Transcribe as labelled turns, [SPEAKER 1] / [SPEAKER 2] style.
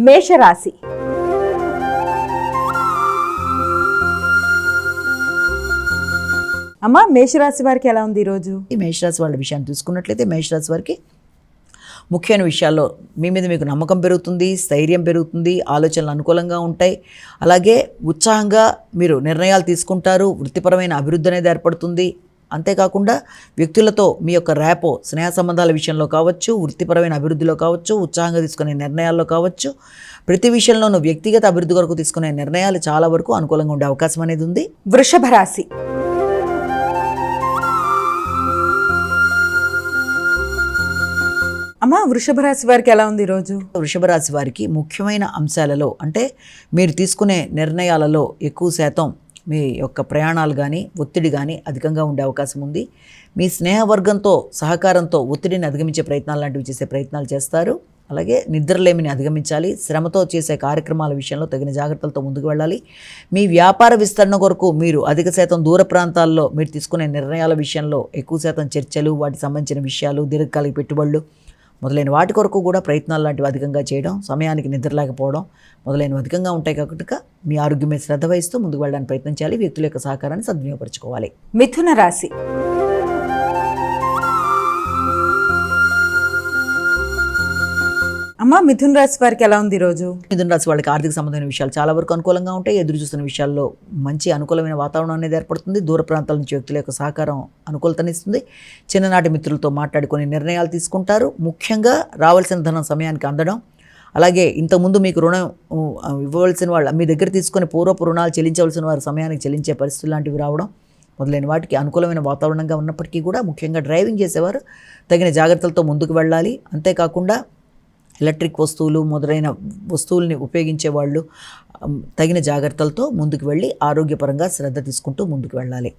[SPEAKER 1] మేషరాశి. అమ్మా, మేషరాశి వారికి ఎలా ఉంది ఈరోజు?
[SPEAKER 2] ఈ మేషరాశి వాళ్ళ విషయాన్ని చూసుకున్నట్లయితే మేషరాశి వారికి ముఖ్యమైన విషయాల్లో మీ మీద మీకు నమ్మకం పెరుగుతుంది, స్థైర్యం పెరుగుతుంది, ఆలోచనలు అనుకూలంగా ఉంటాయి. అలాగే ఉత్సాహంగా మీరు నిర్ణయాలు తీసుకుంటారు, వృత్తిపరమైన అభివృద్ధి అనేది ఏర్పడుతుంది. అంతేకాకుండా వ్యక్తులతో మీ యొక్క ర్యాపో, స్నేహ సంబంధాల విషయంలో కావచ్చు, వృత్తిపరమైన అభివృద్ధిలో కావచ్చు, ఉత్సాహంగా తీసుకునే నిర్ణయాల్లో కావచ్చు, ప్రతి విషయంలోనూ వ్యక్తిగత అభివృద్ధి కొరకు తీసుకునే నిర్ణయాలు చాలా వరకు అనుకూలంగా ఉండే అవకాశం అనేది ఉంది.
[SPEAKER 1] వృషభ రాశి. అమ్మా, వృషభ రాశి వారికి ఎలా ఉంది ఈరోజు?
[SPEAKER 2] వృషభ రాశి వారికి ముఖ్యమైన అంశాలలో అంటే మీరు తీసుకునే నిర్ణయాలలో ఎక్కువ శాతం మీ యొక్క ప్రయాణాలు కానీ ఒత్తిడి కానీ అధికంగా ఉండే అవకాశం ఉంది. మీ స్నేహవర్గంతో సహకారంతో ఒత్తిడిని అధిగమించే ప్రయత్నాలు లాంటివి చేసే ప్రయత్నాలు చేస్తారు. అలాగే నిద్రలేమిని అధిగమించాలి. శ్రమతో చేసే కార్యక్రమాల విషయంలో తగిన జాగ్రత్తలతో ముందుకు వెళ్ళాలి. మీ వ్యాపార విస్తరణ కొరకు మీరు అధిక శాతం దూర ప్రాంతాల్లో మీరు తీసుకునే నిర్ణయాల విషయంలో ఎక్కువ శాతం చర్చలు, వాటికి సంబంధించిన విషయాలు, దీర్ఘకాలిక పెట్టుబడులు మొదలైన వాటి కొరకు కూడా ప్రయత్నాలు లాంటివి అధికంగా చేయడం, సమయానికి నిద్ర లేకపోవడం మొదలైనవి అధికంగా ఉంటాయి. కాబట్టి మీ ఆరోగ్యం మీద శ్రద్ధ వహిస్తూ ముందుకు వెళ్ళడానికి ప్రయత్నం చేయాలి. వ్యక్తుల యొక్క సహకారాన్ని సద్వినియోగపరచుకోవాలి.
[SPEAKER 1] మిథున రాశి. అమ్మా, మిథున రాశి వారికి ఎలా ఉంది ఈరోజు?
[SPEAKER 2] మిథున రాశి వాళ్ళకి ఆర్థిక సంబంధమైన విషయాలు చాలా వరకు అనుకూలంగా ఉంటాయి. ఎదురు చూస్తున్న విషయాల్లో మంచి అనుకూలమైన వాతావరణం అనేది ఏర్పడుతుంది. దూర ప్రాంతాల నుంచి వ్యక్తుల యొక్క సహకారం అనుకూలతనిస్తుంది. చిన్ననాటి మిత్రులతో మాట్లాడుకొని నిర్ణయాలు తీసుకుంటారు. ముఖ్యంగా రావాల్సిన ధనం సమయానికి అందడం, అలాగే ఇంతకుముందు మీకు రుణం ఇవ్వవలసిన వాళ్ళు మీ దగ్గర తీసుకొని పూర్వపు రుణాలు చెల్లించవలసిన వారు సమయానికి చెల్లించే పరిస్థితులు లాంటివి రావడం మొదలైన వాటికి అనుకూలమైన వాతావరణంగా ఉన్నప్పటికీ కూడా ముఖ్యంగా డ్రైవింగ్ చేసేవారు తగిన జాగ్రత్తలతో ముందుకు వెళ్ళాలి. అంతేకాకుండా ఎలక్ట్రిక్ వస్తువులు మొదలైన వస్తువుల్ని ఉపయోగించే వాళ్ళు తగిన జాగ్రత్తలతో ముందుకు వెళ్ళి ఆరోగ్యపరంగా శ్రద్ధ తీసుకుంటూ ముందుకు వెళ్ళాలి.